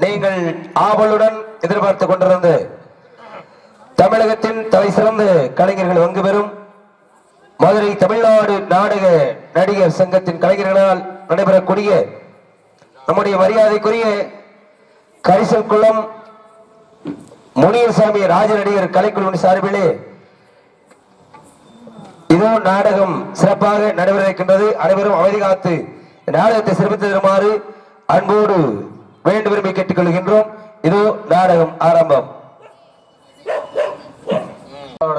நீங்கள் ஆவலுடன் எதிர்பார்த்துக் கொண்டிருந்து தமிழகத்தின் தலை சிறந்த கலைஞர்கள் பங்கு பெறும் மதுரை தமிழ்நாடு நாடக நடிகர் சங்கத்தின் கலைஞர்களால் நடைபெறக்கூடிய நம்முடைய மரியாதைக்குரிய கரிசல் குளம் முனியசாமி ராஜ நடிகர் கலைக்குழுவின் சார்பிலே இதோ நாடகம் சிறப்பாக நடைபெற இருக்கின்றது. அனைவரும் அமைதி காத்து நாடகத்தை சிறப்பித்து தருமாறு அன்போடு வேண்டும் விரும்பி கேட்டுக்கொள்கின்றோம். இதோ நாடகம் ஆரம்பம்.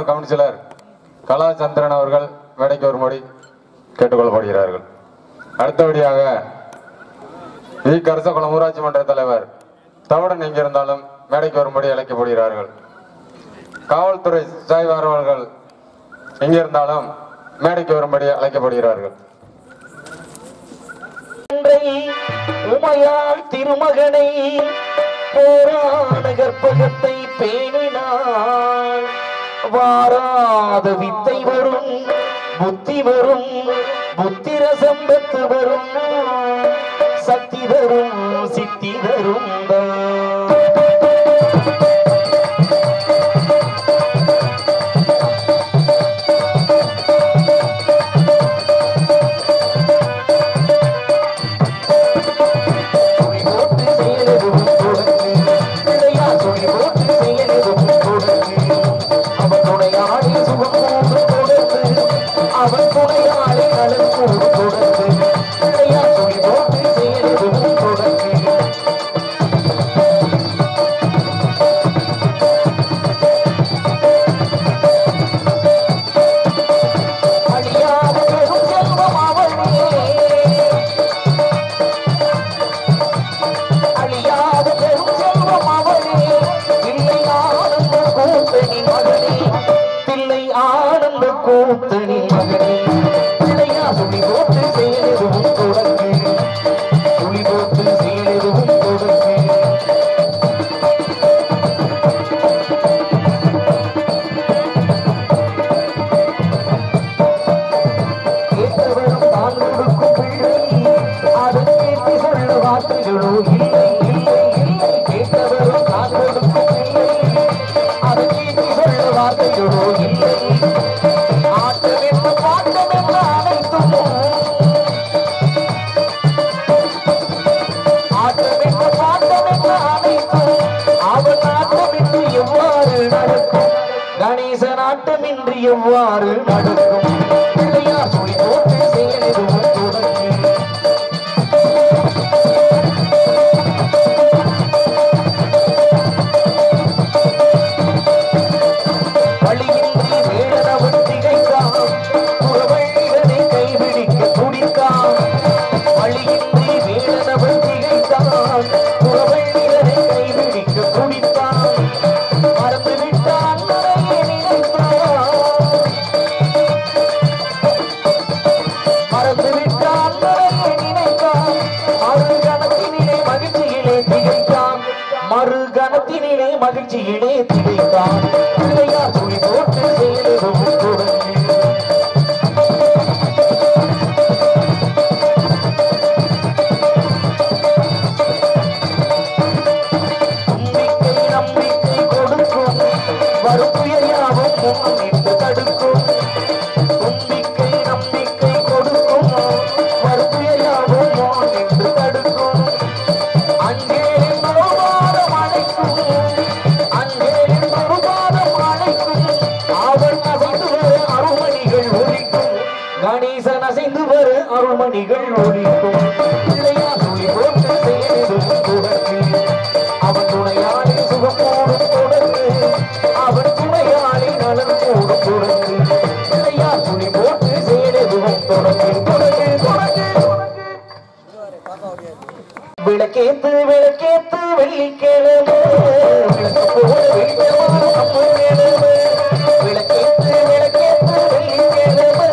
கவுன்சிலர் கலாச்சந்திரன் அவர்கள் மேடைக்கு வரும்படி கேட்டுக்கொள்ளப்படுகிறார்கள். அடுத்தபடியாக கரிசகுளம் ஊராட்சி மன்ற தலைவர் தவடன் எங்கிருந்தாலும் மேடைக்கு வரும்படி அழைக்கப்படுகிறார்கள். காவல்துறை சாய்வார் அவர்கள் எங்கிருந்தாலும் மேடைக்கு வரும்படி அழைக்கப்படுகிறார்கள். உமையாள் திருமகனை போராட கற்பகத்தை பேணினாள். வாராத வித்தை வரும் புத்தி வரும் புத்திர சம்பத்து வரும் சக்தி தரும் சித்தி தரும் எவ்வாறு நடக்கும் பிள்ளையார் சொல்லி போட்டு செயலும் வழியின்றி வேடனவன் திகைத்தான் புறவழிகளை கைபிடிக்க துடித்தான். வழியின்றி வேடனவன் திகைத்தான் புறவழிகளை கைபிடிக்க துடித்தான். மறந்து விட்டான் நிறைய நினைத்தான் மறுகணத்தினிலே மகிழ்ச்சியிலே திகைத்தான். பிள்ளையார் துணி போட்டு செயலும் தொடங்கி நம்பிக்கை நம்பிக்கை கொடுக்கும் வருப்புயாவும் முன்னிட்டு தடுக்கும். நம்பிக்கை நம்பிக்கை கொடுக்கும் வருப்புயாவும் முன்னிட்டு தடுக்கும். அங்கே கணேசன் அசைந்து வர அருள்மணிகள் ஒழிக்கும். பிள்ளையார் சொல்லி போட்டு செயலும் தொடர்ந்து அவன் துணையாளி சுகப்போடும் தொடர்ந்து அவன் துணையாளி நலன் போடும் தொடர்ந்து பிள்ளையார் சொல்லி போட்டு செயலும் தொடர்ந்து தொடர்ந்து தொடர்ந்து விளக்கேத்து விளக்கேத்து வெள்ளிக்கிழமை விளக்கு போல வெளிச்சமான அப்பம் கிழமை. விளக்கேத்து விளக்கேத்து வெள்ளிக்கிழமை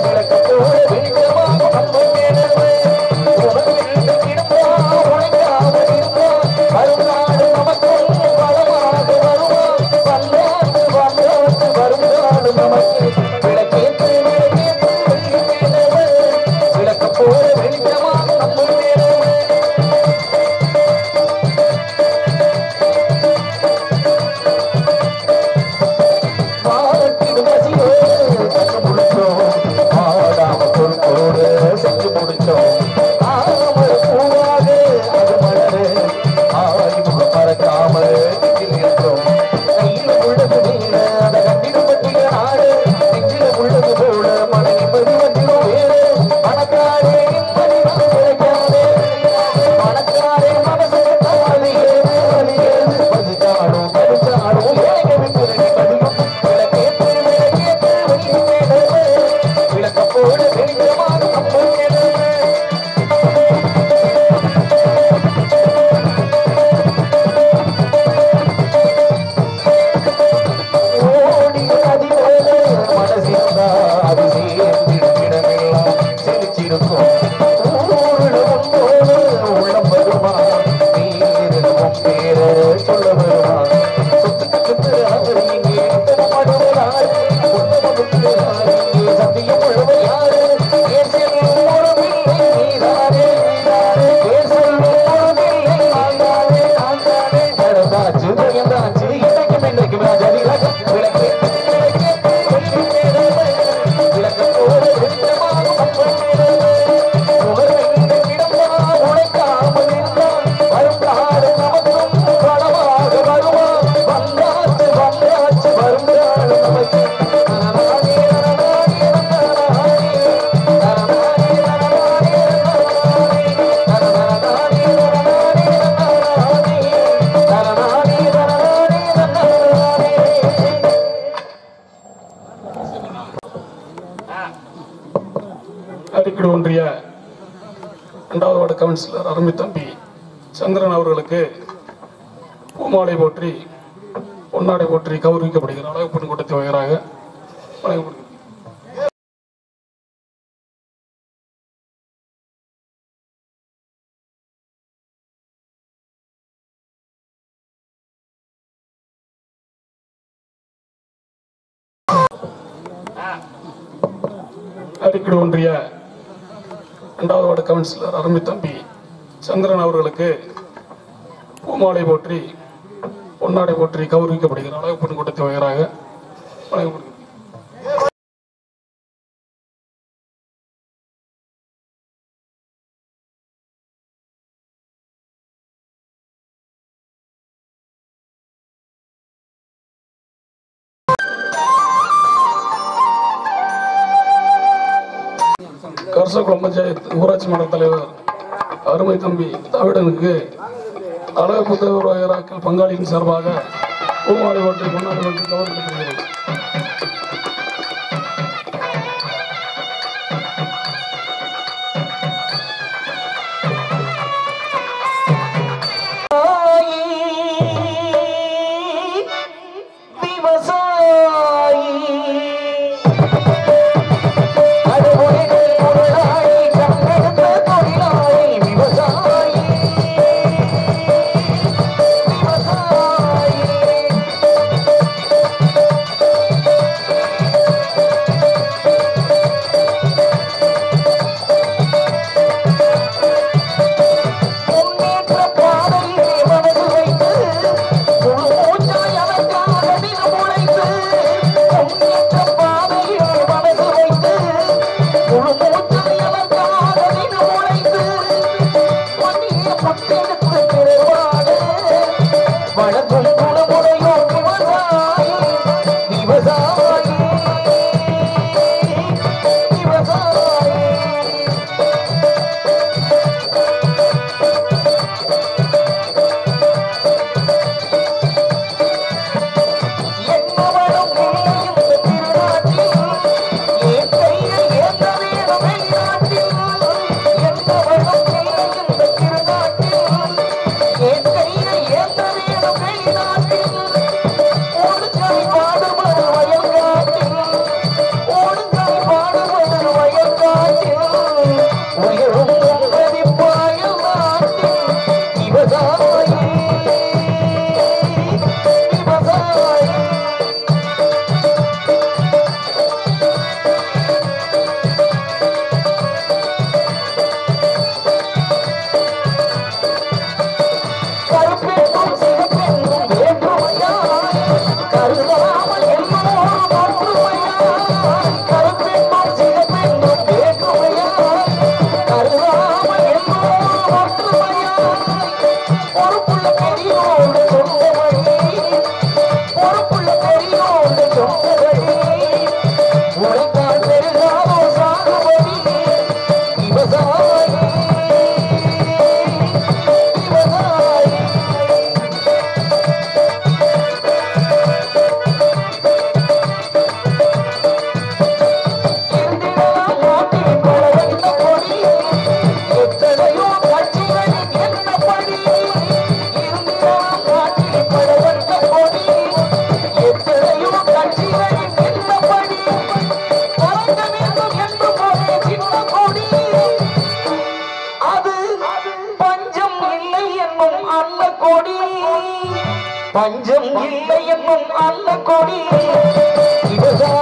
விளக்கு போல வெளிச்சமான அப்பம் கிழமை. உணவிருந்து கிடப்பா உழைக்காமல் இருப்பா வருநாடு நமக்கும் வளமாக வருவான். வல்லாண்டு வல்லாண்டு வருநாடு நமக்கு. விளக்கேத்து விளக்கேத்து வெள்ளிக்கிழமை விளக்கு போல வெளிச்சமான அப்பம் கிழமை. கவுன்சிலர் அருமை தம்பி சந்திரன் அவர்களுக்கு பூமாலை போற்றி பொன்னாடை போற்றி கௌரவிக்கப்படுகிற அழகு பெண் கூட்டத்தை வகையாக வழங்கப்படுகிறது. அரிக்குடி ஒன்றிய 2வது வார்டு கவுன்சிலர் அருமை தம்பி சந்திரன் அவர்களுக்கு பூமாலை போற்றி பொன்னாடை போற்றி கௌரவிக்கப்படுகிற அழகு பெண் கூட்டத்தை வகையாக வழங்கப்படுகிறது. கர்சகுளம் பஞ்சாயத்து ஊராட்சி மன்ற தலைவர் அருமை தம்பி தாவிடனுக்கு அழகு புத்தக உருவாக்கல் பங்காளியின் சார்பாக பூமாலை ஓட்டு பொன்னாடை ஓட்டு கௌரவிக்கப்படுகிறது. பஞ்சம் இல்லை என்னும் அல்ல கொடி விவசாய